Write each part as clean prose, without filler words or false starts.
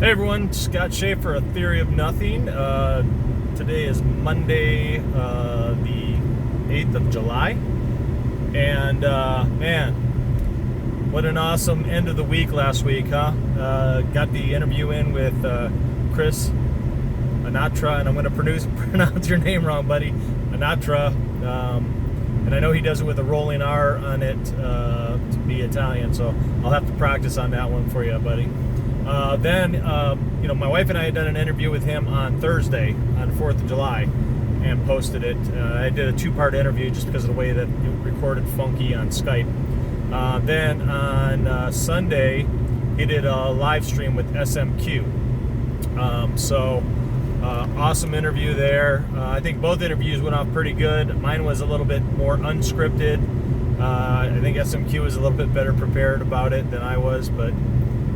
Hey everyone, Scott Schaefer, A Theory of Nothing. Today is Monday, the 8th of July. And man, what an awesome end of the week last week, huh? Got the interview in with Chris Anatra, and I'm going to pronounce your name wrong, buddy. Anatra. And I know he does it with a rolling R on it to be Italian, so I'll have to practice on that one for you, buddy. Then, my wife and I had done an interview with him on Thursday, on 4th of July, and posted it. I did a two-part interview just because of the way that it recorded funky on Skype. Then on Sunday, he did a live stream with SMQ. Awesome interview there. I think both interviews went off pretty good. Mine was a little bit more unscripted. I think SMQ was a little bit better prepared about it than I was, but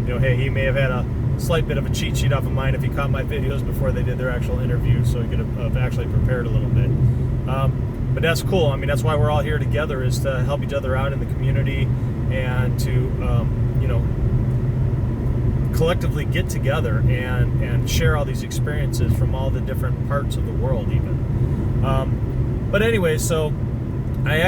hey, he may have had a slight bit of a cheat sheet off of mine if he caught my videos before they did their actual interview, so he could have actually prepared a little bit. But that's cool. I mean, that's why we're all here together, is to help each other out in the community and to, collectively get together and share all these experiences from all the different parts of the world even. But anyway, so I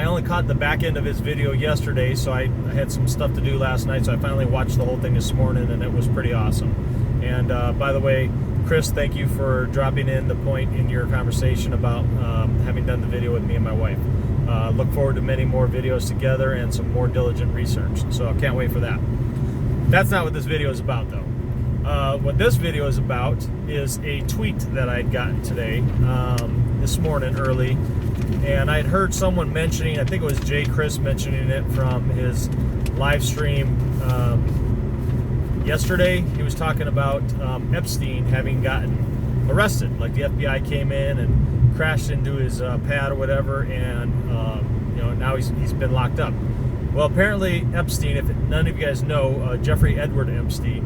only caught the back end of his video yesterday, so I had some stuff to do last night, so I finally watched the whole thing this morning, and it was pretty awesome. And by the way, Chris, thank you for dropping in the point in your conversation about having done the video with me and my wife. Look forward to many more videos together and some more diligent research, so I can't wait for that. That's not what this video is about, though. What this video is about is a tweet that I'd gotten today, this morning early, and I'd heard someone mentioning, I think it was Jay Chris mentioning it from his live stream yesterday. He was talking about Epstein having gotten arrested, like the FBI came in and crashed into his pad or whatever, and now he's been locked up. Well, apparently Epstein, if none of you guys know, Jeffrey Edward Epstein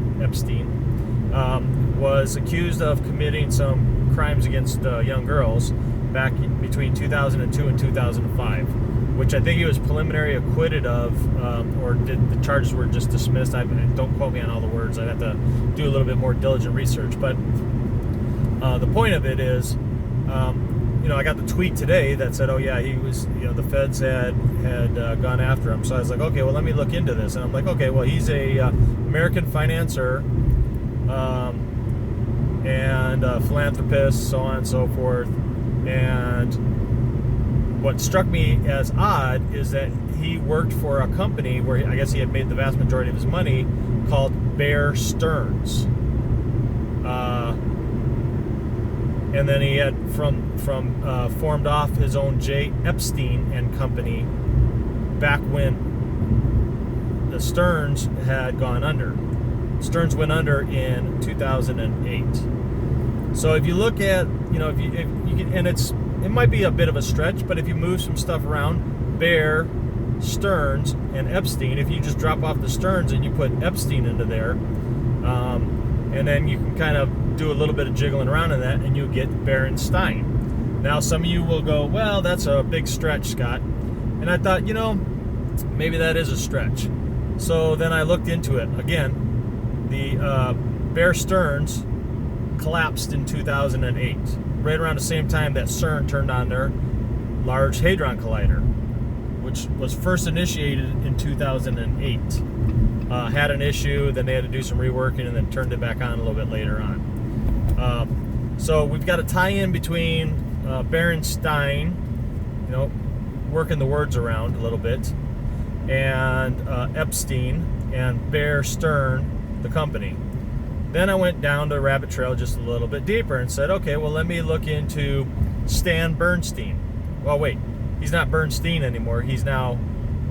was accused of committing some crimes against young girls back between 2002 and 2005, which I think he was preliminary acquitted of, or the charges were just dismissed. Don't quote me on all the words. I'd have to do a little bit more diligent research. But the point of it is, I got the tweet today that said, oh yeah, he was, the feds had gone after him. So I was like, okay, well, let me look into this. And I'm like, okay, well, he's a American financier and a philanthropist, so on and so forth. And what struck me as odd is that he worked for a company where I guess he had made the vast majority of his money, called Bear Stearns. And then he had formed off his own J. Epstein and Company back when the Stearns had gone under. Stearns went under in 2008. So if you look at, if you can, and it might be a bit of a stretch, but if you move some stuff around, Bear, Stearns, and Epstein, if you just drop off the Stearns and you put Epstein into there, and then you can kind of do a little bit of jiggling around in that, and you get Berenstain. Now, some of you will go, well, that's a big stretch, Scott. And I thought, maybe that is a stretch. So then I looked into it. Again, the Bear Stearns collapsed in 2008, right around the same time that CERN turned on their Large Hadron Collider, which was first initiated in 2008. Had an issue, then they had to do some reworking, and then turned it back on a little bit later on. So we've got a tie-in between Berenstain, working the words around a little bit, and Epstein and Bear Stearn, the company. Then I went down the rabbit trail just a little bit deeper and said, okay, well, let me look into Stan Berenstain. Well, wait, he's not Berenstain anymore. He's now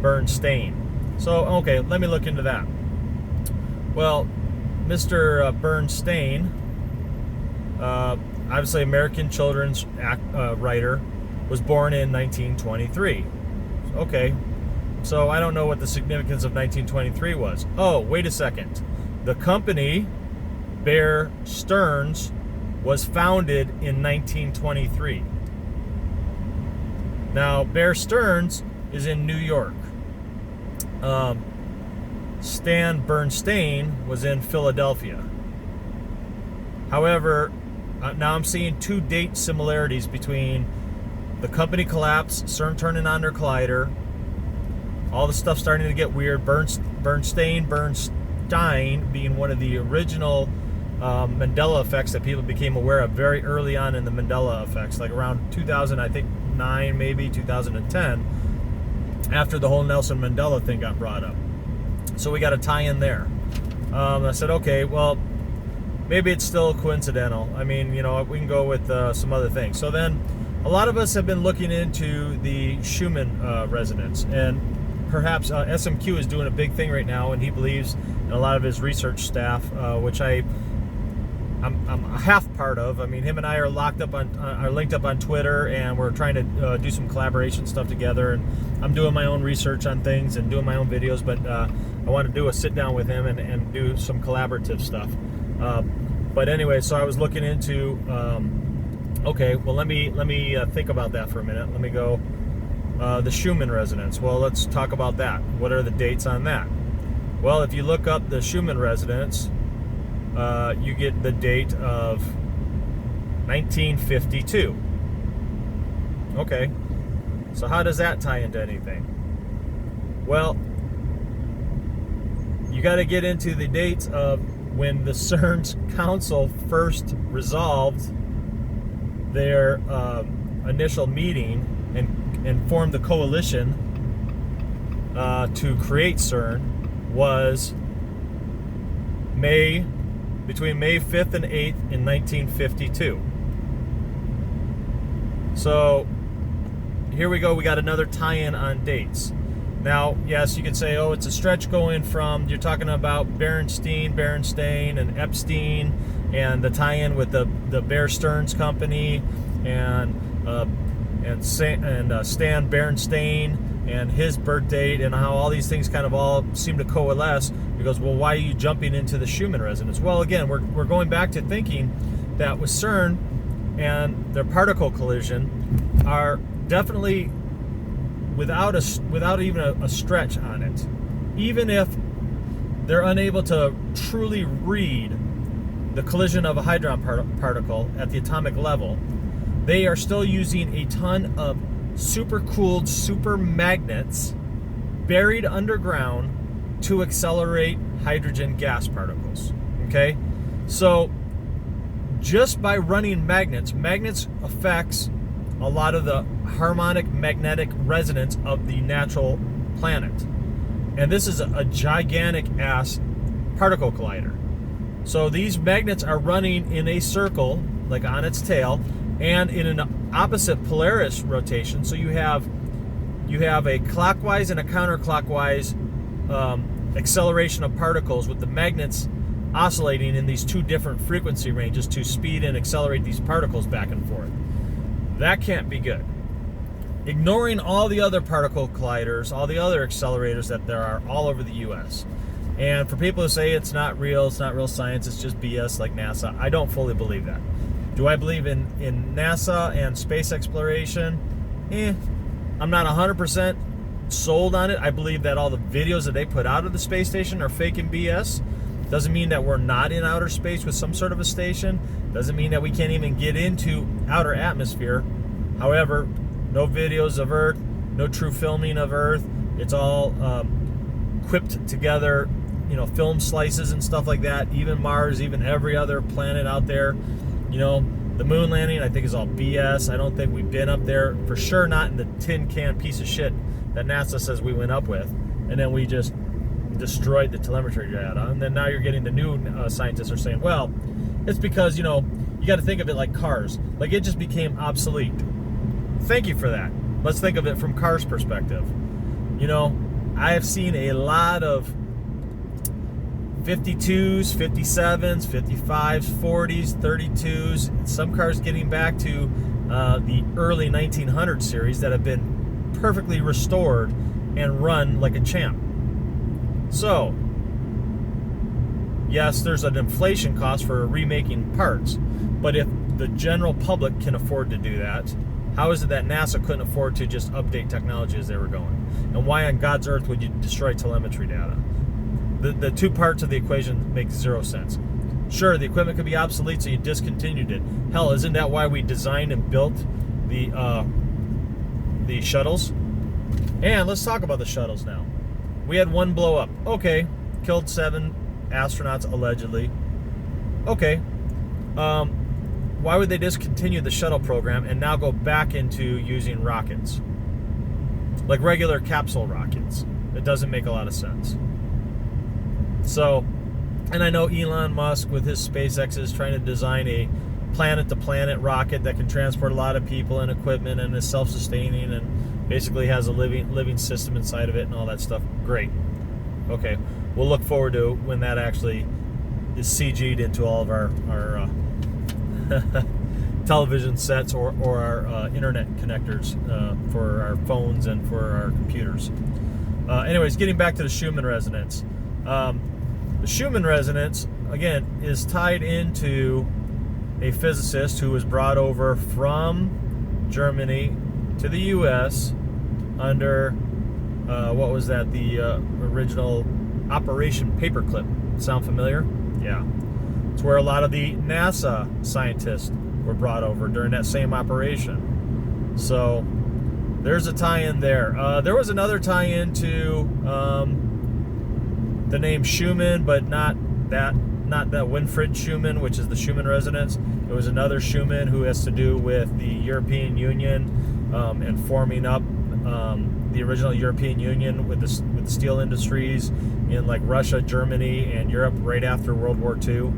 Berenstain. So, okay, let me look into that. Well, Mr. Berenstain, obviously American children's writer, was born in 1923. Okay, so I don't know what the significance of 1923 was. Oh, wait a second. The company, Bear Stearns, was founded in 1923. Now, Bear Stearns is in New York. Stan Berenstain was in Philadelphia. However, now I'm seeing two date similarities between the company collapse, CERN turning on their collider, all the stuff starting to get weird, Berenstain being one of the original Mandela effects that people became aware of very early on in the Mandela effects, like around 2000, I think 9, maybe 2010, after the whole Nelson Mandela thing got brought up. So we got a tie in there. I said, okay, well, maybe it's still coincidental. I mean, you know, we can go with some other things. So then a lot of us have been looking into the Schumann resonance, and perhaps SMQ is doing a big thing right now, and he believes in a lot of his research staff, which I'm a half part of. I mean, him and I are linked up on Twitter, and we're trying to do some collaboration stuff together. And I'm doing my own research on things and doing my own videos, but I want to do a sit down with him and do some collaborative stuff. But anyway, so I was looking into. Okay, well, let me think about that for a minute. Let me go. The Schumann Resonance. Well, let's talk about that. What are the dates on that? Well, if you look up the Schumann Resonance, you get the date of 1952. Okay, so how does that tie into anything? Well, you got to get into the dates of when the CERN's council first resolved their initial meeting and formed the coalition to create CERN was between May 5th and 8th in 1952. So here we go, we got another tie-in on dates. Now, yes, you could say, oh, it's a stretch going from, you're talking about Berenstain, and Epstein, and the tie-in with the Bear Stearns company, and Stan Berenstain, and his birth date, and how all these things kind of all seem to coalesce. He goes, well, why are you jumping into the Schumann resonance? Well, again, we're going back to thinking that with CERN and their particle collision are definitely without even a stretch on it. Even if they're unable to truly read the collision of a hadron particle at the atomic level, they are still using a ton of supercooled super magnets buried underground to accelerate hydrogen gas particles. Okay, so just by running magnets affects a lot of the harmonic magnetic resonance of the natural planet, and this is a gigantic ass particle collider. So these magnets are running in a circle, like on its tail, and in an opposite Polaris rotation. So you have a clockwise and a counterclockwise acceleration of particles, with the magnets oscillating in these two different frequency ranges to speed and accelerate these particles back and forth. That can't be good. Ignoring all the other particle colliders, all the other accelerators that there are all over the US. And for people who say it's not real science, it's just BS like NASA, I don't fully believe that. Do I believe in NASA and space exploration? I'm not 100% sold on it. I believe that all the videos that they put out of the space station are fake and BS. Doesn't mean that we're not in outer space with some sort of a station. Doesn't mean that we can't even get into outer atmosphere. However, no videos of Earth, no true filming of Earth. It's all quipped together, film slices and stuff like that. Even Mars, even every other planet out there. The moon landing, I think, is all BS. I don't think we've been up there. For sure not in the tin can piece of shit that NASA says we went up with. And then we just destroyed the telemetry data. And then now you're getting the new scientists are saying, well, it's because, you got to think of it like cars. Like, it just became obsolete. Thank you for that. Let's think of it from cars' perspective. I have seen a lot of 52s, 57s, 55s, 40s, 32s, some cars getting back to the early 1900 series that have been perfectly restored and run like a champ. So, yes, there's an inflation cost for remaking parts, but if the general public can afford to do that, how is it that NASA couldn't afford to just update technology as they were going? And why on God's earth would you destroy telemetry data? The two parts of the equation make zero sense. Sure, the equipment could be obsolete, so you discontinued it. Hell, isn't that why we designed and built the shuttles? And let's talk about the shuttles now. We had one blow up. Okay, killed 7 astronauts allegedly. Okay, why would they discontinue the shuttle program and now go back into using rockets? Like regular capsule rockets. It doesn't make a lot of sense. So, and I know Elon Musk with his SpaceX is trying to design a planet-to-planet rocket that can transport a lot of people and equipment and is self-sustaining and basically has a living system inside of it and all that stuff. Great. Okay, we'll look forward to when that actually is CG'd into all of our television sets or our internet connectors for our phones and for our computers. Anyways, getting back to the Schumann Resonance. The Schumann Resonance, again, is tied into a physicist who was brought over from Germany to the U.S. under, what was that, the original Operation Paperclip. Sound familiar? Yeah. It's where a lot of the NASA scientists were brought over during that same operation. So there's a tie-in there. There was another tie-in to the name Schumann, but not that Winfried Schumann, which is the Schumann Resonance. It was another Schumann who has to do with the European Union and forming up the original European Union with the steel industries in like Russia, Germany, and Europe right after World War II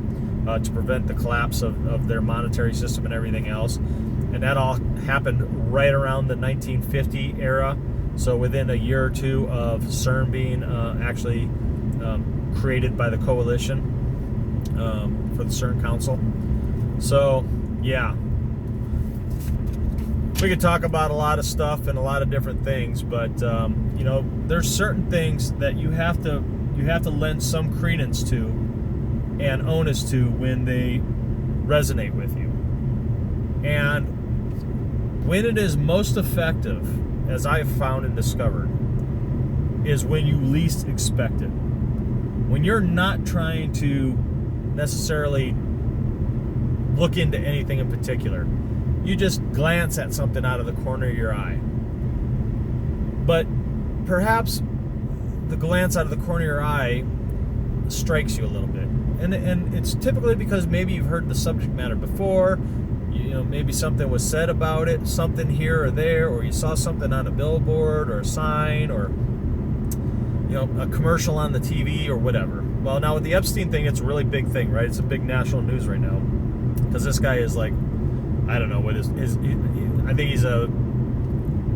to prevent the collapse of their monetary system and everything else. And that all happened right around the 1950 era. So within a year or two of CERN being actually created by the coalition for the CERN Council. So, yeah. We could talk about a lot of stuff and a lot of different things, but you know, there's certain things that you have to lend some credence to and onus to when they resonate with you. And when it is most effective, as I've found and discovered, is when you least expect it. When you're not trying to necessarily look into anything in particular, you just glance at something out of the corner of your eye. But perhaps the glance out of the corner of your eye strikes you a little bit. And it's typically because maybe you've heard the subject matter before, you know, maybe something was said about it, something here or there, or you saw something on a billboard or a sign or, you know, a commercial on the TV or whatever. Well, now with the Epstein thing, it's a really big thing, right? It's a big national news right now. Because this guy is like, I don't know what I think he's a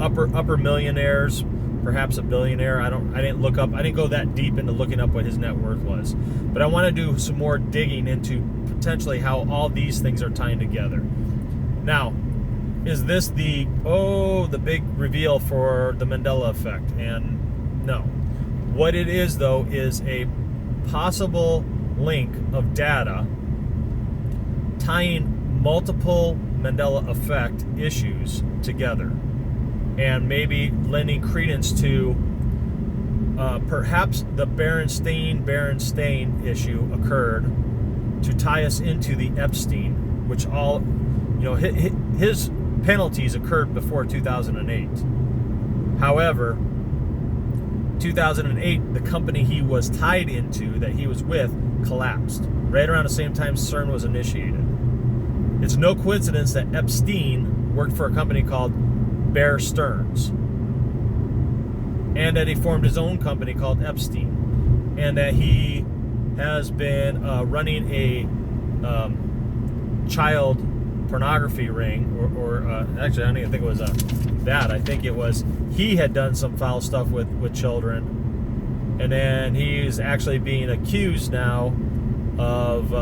upper millionaires, perhaps a billionaire. I didn't go that deep into looking up what his net worth was. But I want to do some more digging into potentially how all these things are tying together. Now, is this the big reveal for the Mandela Effect? And no. What it is, though, is a possible link of data tying multiple Mandela Effect issues together, and maybe lending credence to perhaps the Berenstain issue occurred to tie us into the Epstein, which all, you know, his penalties occurred before 2008. However, 2008, the company he was tied into, that he was with, collapsed right around the same time CERN was initiated. It's no coincidence that Epstein worked for a company called Bear Stearns, and that he formed his own company called Epstein, and that he has been running a child pornography ring, or actually I don't even think it was that. I think it was he had done some foul stuff with children, and then he's actually being accused now of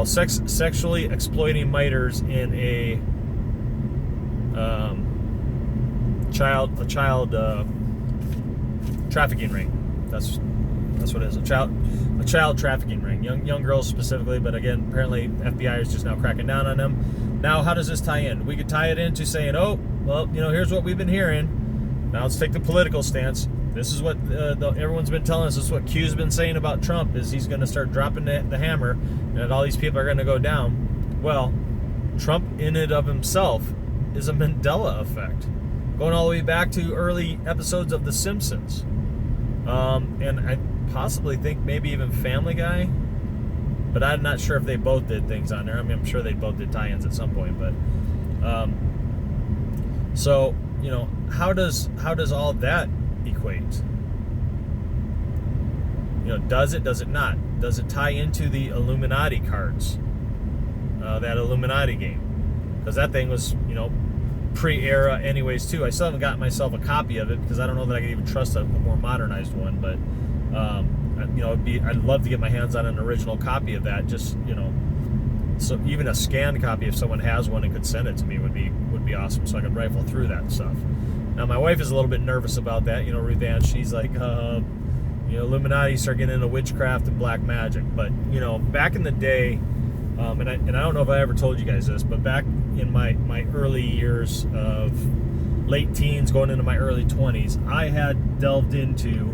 sexually exploiting minors in a child trafficking ring. That's what it is. A child trafficking ring. Young girls specifically, but again, apparently FBI is just now cracking down on them. Now, how does this tie in? We could tie it into saying, oh, well, you know, here's what we've been hearing. Now let's take the political stance. This is what everyone's been telling us. This is what Q's been saying about Trump, is he's going to start dropping the hammer and that all these people are going to go down. Well, Trump in and of himself is a Mandela effect, going all the way back to early episodes of The Simpsons. And I possibly think maybe even Family Guy, but I'm not sure if they both did things on there. I mean, I'm sure they both did tie-ins at some point, but so, you know, how does all that equate? You know, does it not? Does it tie into the Illuminati cards? That Illuminati game? Because that thing was, you know, pre-era anyways too. I still haven't gotten myself a copy of it because I don't know that I can even trust a more modernized one, but you know, I'd love to get my hands on an original copy of that, just, you know, so even a scanned copy, if someone has one and could send it to me, would be awesome, so I could rifle through that stuff. Now my wife is a little bit nervous about that, you know, Ruth Ann. She's like, you know, Illuminati start getting into witchcraft and black magic. But, you know, back in the day, and I don't know if I ever told you guys this, but back in my early years of late teens going into my early 20s, I had delved into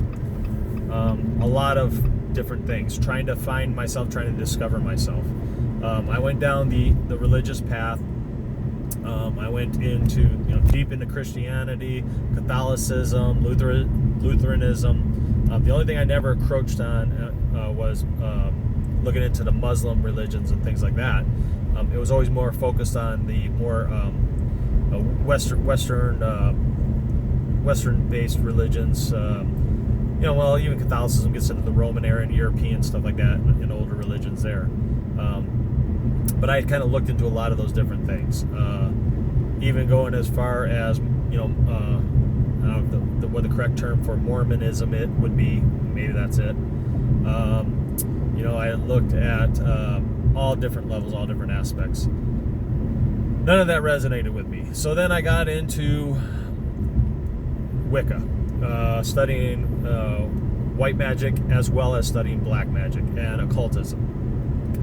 a lot of different things, trying to find myself, trying to discover myself. I went down the religious path. I went into, you know, deep into Christianity, Catholicism, Lutheranism. The only thing I never encroached on was looking into the Muslim religions and things like that. It was always more focused on the more Western-based religions. You know, well, even Catholicism gets into the Roman era and European stuff like that, and older religions there. But I had kind of looked into a lot of those different things, even going as far as, you know, I don't know what the correct term for Mormonism it would be. Maybe that's it. You know, I looked at all different levels, all different aspects. None of that resonated with me. So then I got into Wicca, studying white magic as well as studying black magic and occultism,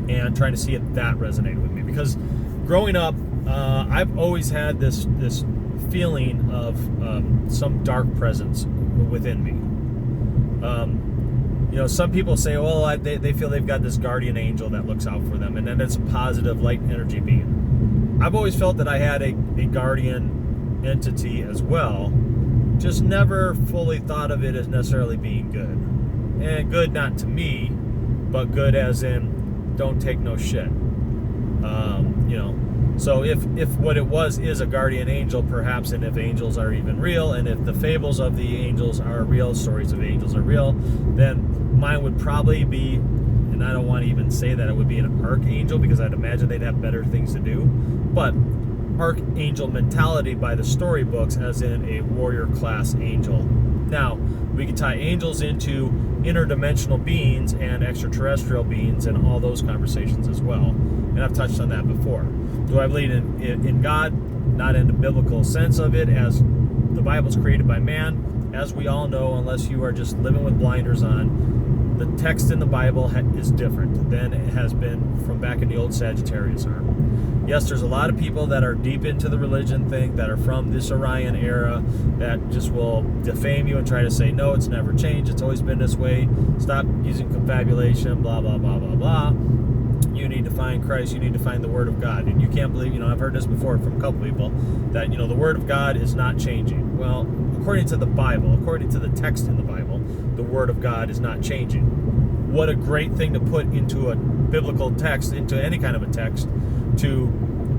and trying to see if that resonated with me. Because growing up, I've always had this feeling of some dark presence within me. You know, some people say, well, they feel they've got this guardian angel that looks out for them, and then it's a positive light energy being. I've always felt that I had a guardian entity as well, just never fully thought of it as necessarily being good. And good not to me, but good as in don't take no shit. You know, so if what it was is a guardian angel, perhaps, and if angels are even real, and if the fables of the angels are real, stories of angels are real, then mine would probably be, and I don't want to even say that it would be an archangel, because I'd imagine they'd have better things to do, but archangel mentality by the storybooks, as in a warrior class angel. Now, we can tie angels into interdimensional beings and extraterrestrial beings and all those conversations as well. And I've touched on that before. Do I believe in God? Not in the biblical sense of it, as the Bible's created by man. As we all know, unless you are just living with blinders on, the text in the Bible is different than it has been from back in the old Sagittarius arm. Yes, there's a lot of people that are deep into the religion thing, that are from this Orion era, that just will defame you and try to say, no, it's never changed, it's always been this way, stop using confabulation, blah, blah, blah, blah, blah. You need to find Christ, you need to find the Word of God. And you can't believe, you know, I've heard this before from a couple people, that, you know, the Word of God is not changing. Well, according to the Bible, according to the text in the Bible, the Word of God is not changing. What a great thing to put into a biblical text, into any kind of a text, to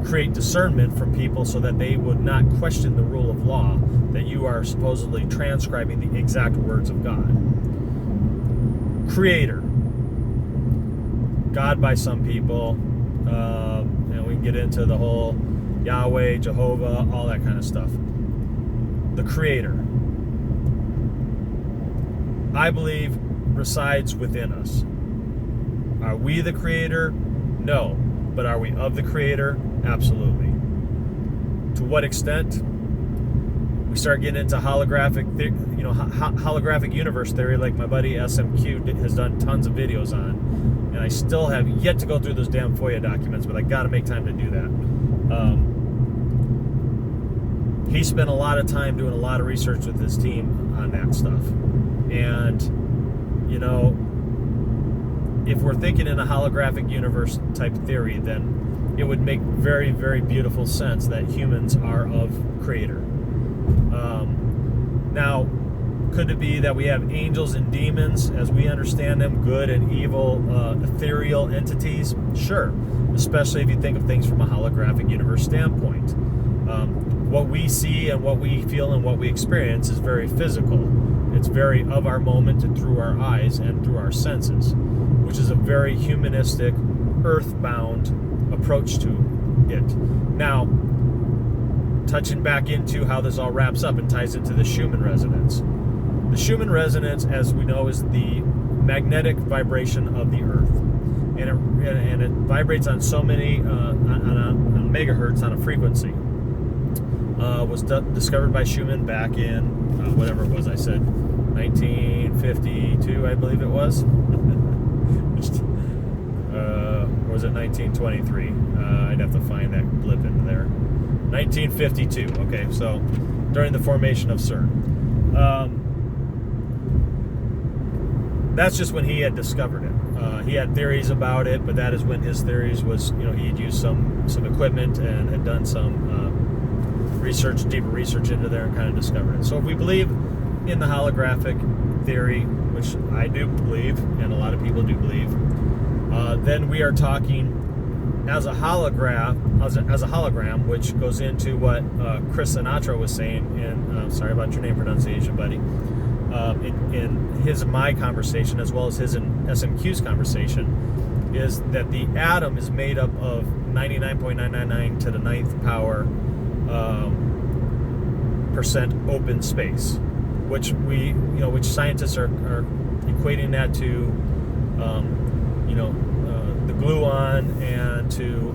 create discernment from people so that they would not question the rule of law, that you are supposedly transcribing the exact words of God. Creator. God by some people, and we can get into the whole Yahweh, Jehovah, all that kind of stuff. The Creator, I believe, resides within us. Are we the Creator? No. But are we of the Creator? Absolutely. To what extent? We start getting into holographic universe theory, like my buddy SMQ has done tons of videos on, and I still have yet to go through those damn FOIA documents, but I got to make time to do that. he spent a lot of time doing a lot of research with his team on that stuff. And, you know, if we're thinking in a holographic universe type theory, then it would make very, very beautiful sense that humans are of creator. Now, could it be that we have angels and demons, as we understand them, good and evil, ethereal entities? Sure, especially if you think of things from a holographic universe standpoint. What we see and what we feel and what we experience is very physical. It's very of our moment and through our eyes and through our senses, which is a very humanistic, earthbound approach to it. Now, touching back into how this all wraps up and ties into the Schumann Resonance. The Schumann Resonance, as we know, is the magnetic vibration of the Earth. And it vibrates on so many, on megahertz, on a frequency. Was discovered by Schumann back in, whatever it was I said, 1952, I believe it was. Or was it 1923? I'd have to find that blip into there. 1952. Okay, so during the formation of CERN. That's just when he had discovered it. He had theories about it, but that is when his theories was, you know, he had used some equipment and had done some research, deeper research into there, and kind of discovered it. So if we believe in the holographic theory, which I do believe, and a lot of people do believe, then we are talking as a hologram, which goes into what Chris Sinatra was saying in, sorry about your name pronunciation, buddy, in his and my conversation, as well as his and SMQ's conversation, is that the atom is made up of 99.999 to the 9th power percent open space, which which scientists are equating that to, the gluon and to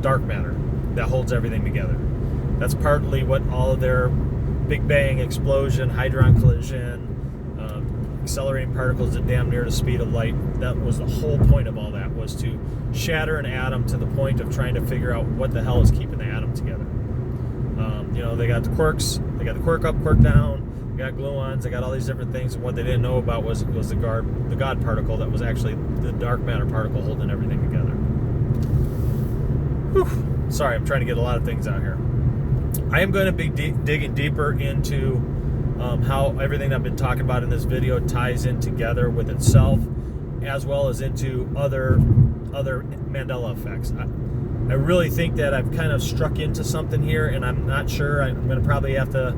dark matter that holds everything together. That's partly what all of their Big Bang explosion, hadron collision, accelerating particles at damn near the speed of light. That was the whole point of all that, was to shatter an atom to the point of trying to figure out what the hell is keeping the atom together. They got the quarks, they got the quark up, quark down, they got gluons, they got all these different things, and what they didn't know about was the God particle that was actually the dark matter particle holding everything together. Whew. Sorry, I'm trying to get a lot of things out here. I am going to be digging deeper into how everything I've been talking about in this video ties in together with itself, as well as into other Mandela effects. I really think that I've kind of struck into something here, and I'm not sure. I'm going to probably have to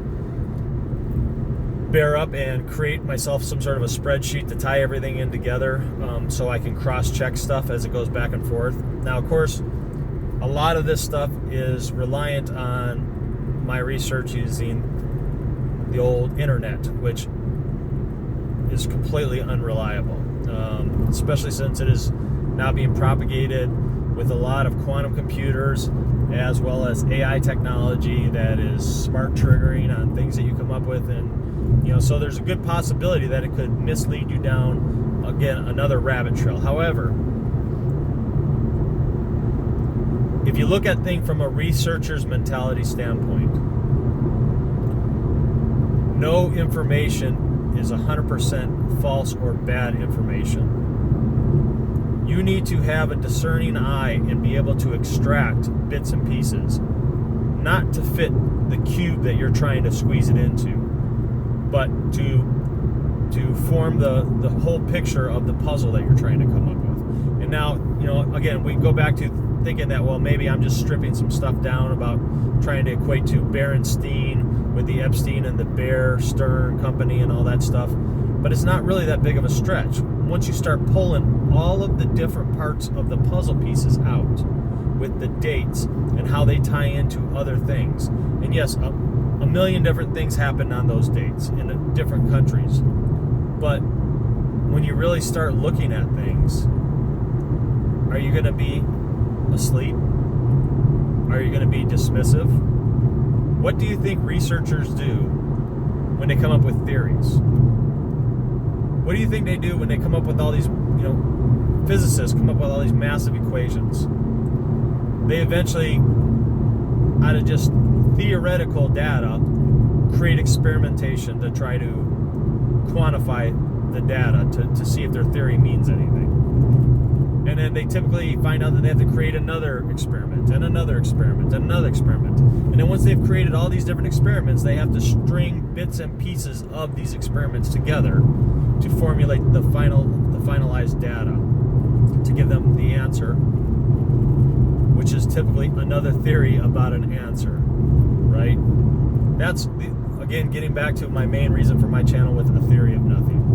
bear up and create myself some sort of a spreadsheet to tie everything in together, so I can cross-check stuff as it goes back and forth. Now, of course, a lot of this stuff is reliant on my research using the old internet, which is completely unreliable, especially since it is now being propagated with a lot of quantum computers, as well as AI technology that is smart triggering on things that you come up with. And so there's a good possibility that it could mislead you down, again, another rabbit trail. However, if you look at things from a researcher's mentality standpoint, no information is 100% false or bad information. You need to have a discerning eye and be able to extract bits and pieces, not to fit the cube that you're trying to squeeze it into, but to form the whole picture of the puzzle that you're trying to come up with. And now, again, we go back to thinking that, well, maybe I'm just stripping some stuff down about trying to equate to Berenstain with the Epstein and the Bear Stearn company and all that stuff. But it's not really that big of a stretch. Once you start pulling all of the different parts of the puzzle pieces out with the dates and how they tie into other things. And yes, a million different things happen on those dates in different countries. But when you really start looking at things, are you going to be asleep? Are you going to be dismissive? What do you think researchers do when they come up with theories? What do you think they do when they come up with all these, physicists come up with all these massive equations? They eventually out of just theoretical data, create experimentation to try to quantify the data to see if their theory means anything. And then they typically find out that they have to create another experiment and another experiment and another experiment. And then once they've created all these different experiments, they have to string bits and pieces of these experiments together to formulate the finalized data to give them the answer, which is typically another theory about an answer, right? That's, again, getting back to my main reason for my channel with a theory of nothing.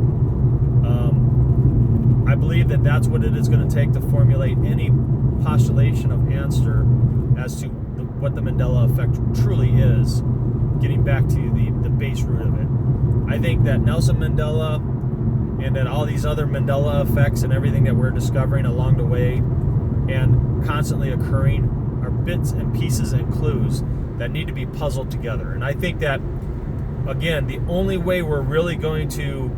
I believe that that's what it is going to take to formulate any postulation of answer as to what the Mandela Effect truly is, getting back to the base root of it. I think that Nelson Mandela and that all these other Mandela effects and everything that we're discovering along the way and constantly occurring are bits and pieces and clues that need to be puzzled together. And I think that, again, the only way we're really going to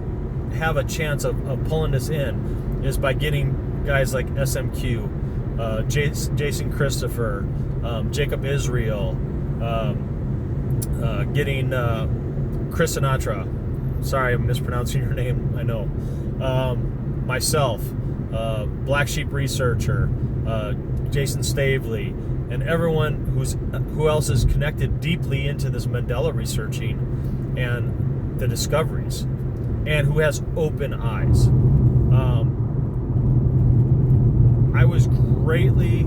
have a chance of pulling this in is by getting guys like SMQ, Jason Christopher, Jacob Israel, getting Chris Sinatra. Sorry, I'm mispronouncing your name, I know. Myself, Black Sheep Researcher, Jason Stavely, and everyone who else is connected deeply into this Mandela researching and the discoveries, and who has open eyes. I was greatly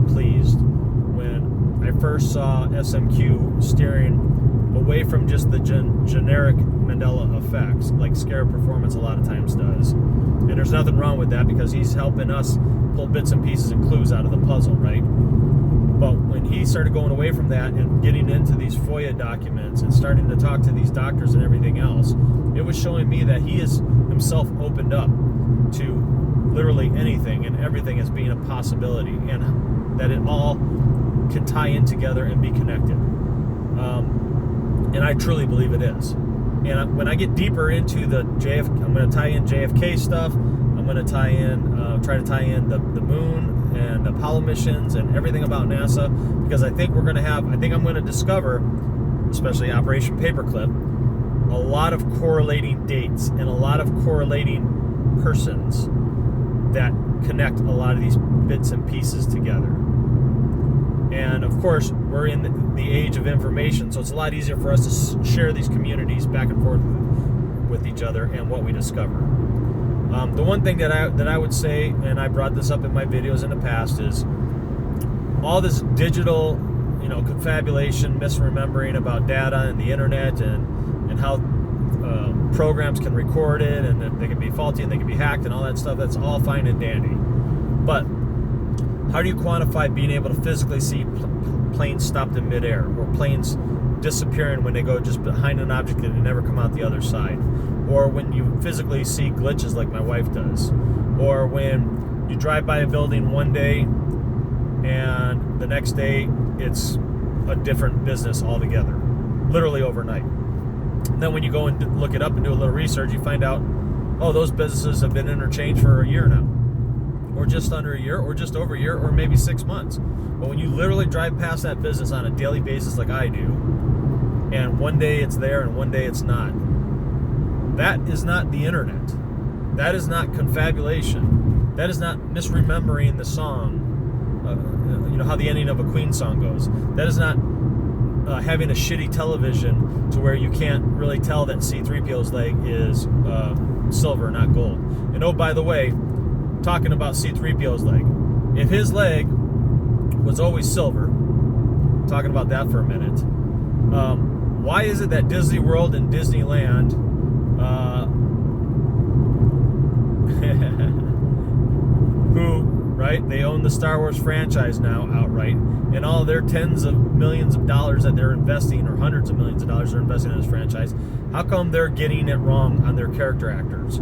pleased when I first saw SMQ steering away from just the generic Mandela effects, like Scare Performance a lot of times does. And there's nothing wrong with that, because he's helping us pull bits and pieces and clues out of the puzzle, right? But when he started going away from that and getting into these FOIA documents and starting to talk to these doctors and everything else, it was showing me that he is himself opened up to literally anything and everything as being a possibility, and that it all can tie in together and be connected. And I truly believe it is. And when I get deeper into the I'm going to tie in JFK stuff. I'm going to try to tie in the moon and the Apollo missions and everything about NASA, because I think I'm going to discover, especially Operation Paperclip, a lot of correlating dates and a lot of correlating persons that connect a lot of these bits and pieces together. And of course, we're in the age of information, so it's a lot easier for us to share these communities back and forth with each other and what we discover. The one thing that I would say, and I brought this up in my videos in the past, is all this digital, confabulation, misremembering about data and the internet and how programs can record it and that they can be faulty and they can be hacked and all that stuff. That's all fine and dandy. But how do you quantify being able to physically see planes stopped in midair, or planes disappearing when they go just behind an object and they never come out the other side? Or when you physically see glitches like my wife does? Or when you drive by a building one day and the next day it's a different business altogether, literally overnight. Then when you go and look it up and do a little research, you find out, oh, those businesses have been interchanged for a year now, or just under a year, or just over a year, or maybe 6 months. But when you literally drive past that business on a daily basis like I do, and one day it's there and one day it's not, that is not the internet. That is not confabulation. That is not misremembering the song, how the ending of a Queen song goes. That is not having a shitty television to where you can't really tell that C-3PO's leg is silver, not gold. And oh, by the way, talking about C-3PO's leg, if his leg was always silver, talking about that for a minute, why is it that Disney World and Disneyland they own the Star Wars franchise now outright, and all their tens of millions of dollars that they're investing, or hundreds of millions of dollars they're investing in this franchise, how come they're getting it wrong on their character actors?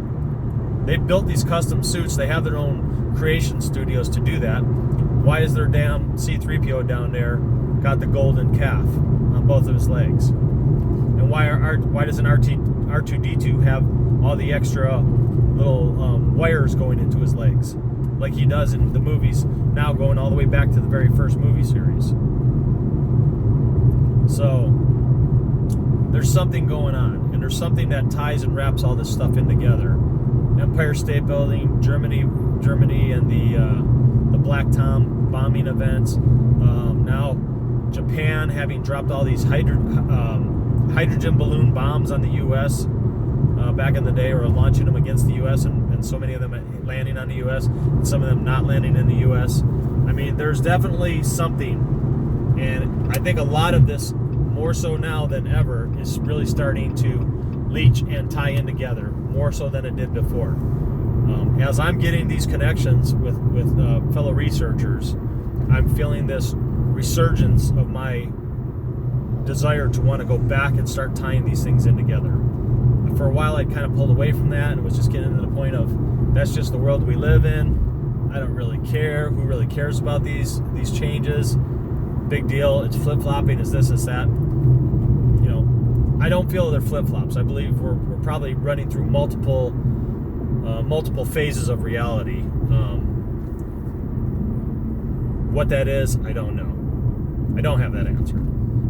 They've built these custom suits, they have their own creation studios to do that. Why is their damn C-3PO down there got the golden calf on both of his legs? And why doesn't R2-D2 have all the extra little wires going into his legs? like he does in the movies, now going all the way back to the very first movie series. So there's something going on, and there's something that ties and wraps all this stuff in together. Empire State Building, Germany, and the Black Tom bombing events. Now Japan having dropped all these hydrogen balloon bombs on the U.S. Back in the day, or launching them against the U.S., and so many of them landing on the U.S., and some of them not landing in the U.S. I mean, there's definitely something, and I think a lot of this, more so now than ever, is really starting to leach and tie in together, more so than it did before. As I'm getting these connections with fellow researchers, I'm feeling this resurgence of my desire to want to go back and start tying these things in together. For a while, I'd kind of pulled away from that, and it was just getting to the point of, that's just the world we live in. I don't really care. Who really cares about these changes? Big deal. It's flip-flopping. It's this, it's that. You know, I don't feel they're flip-flops. I believe we're probably running through multiple phases of reality. What that is, I don't know. I don't have that answer.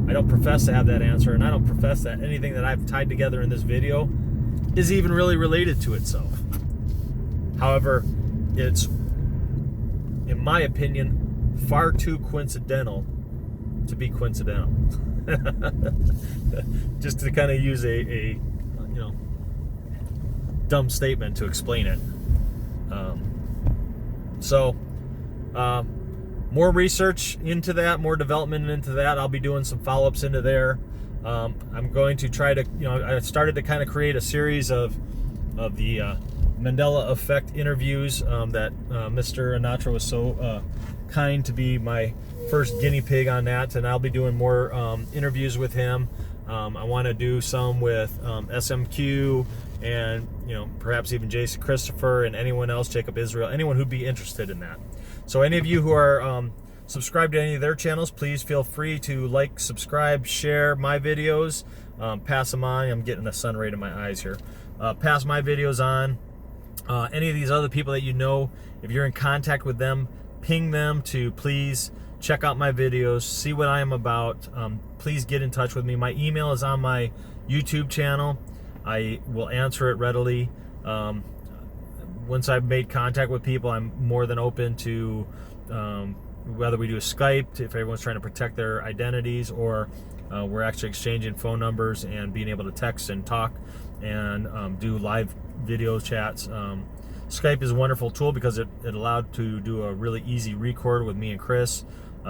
I don't profess to have that answer, and I don't profess that anything that I've tied together in this video is even really related to itself. However, it's, in my opinion, far too coincidental to be coincidental. Just to kind of use a dumb statement to explain it. More research into that, more development into that. I'll be doing some follow-ups into there. I'm going to try to, I started to kind of create a series of the Mandela Effect interviews that Mr. Anatra was so kind to be my first guinea pig on that, and I'll be doing more interviews with him. I want to do some with SMQ, and perhaps even Jason Christopher and anyone else, Jacob Israel, anyone who'd be interested in that. So any of you who are subscribed to any of their channels, please feel free to like, subscribe, share my videos, pass them on. I'm getting the sun right in my eyes here. Pass my videos on. Any of these other people that you know, if you're in contact with them, ping them to please check out my videos, see what I am about. Please get in touch with me. My email is on my YouTube channel. I will answer it readily. Once I've made contact with people, I'm more than open to whether we do a Skype, if everyone's trying to protect their identities, or we're actually exchanging phone numbers and being able to text and talk and do live video chats. Skype is a wonderful tool because it allowed to do a really easy record with me and Chris.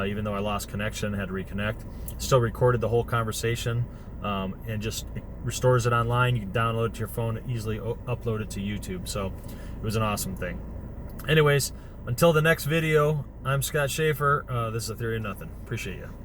Even though I lost connection, had to reconnect. Still recorded the whole conversation, and just restores it online. You can download it to your phone, easily upload it to YouTube. So it was an awesome thing. Anyways, until the next video, I'm Scott Schaefer. This is A Theory of Nothing. Appreciate you.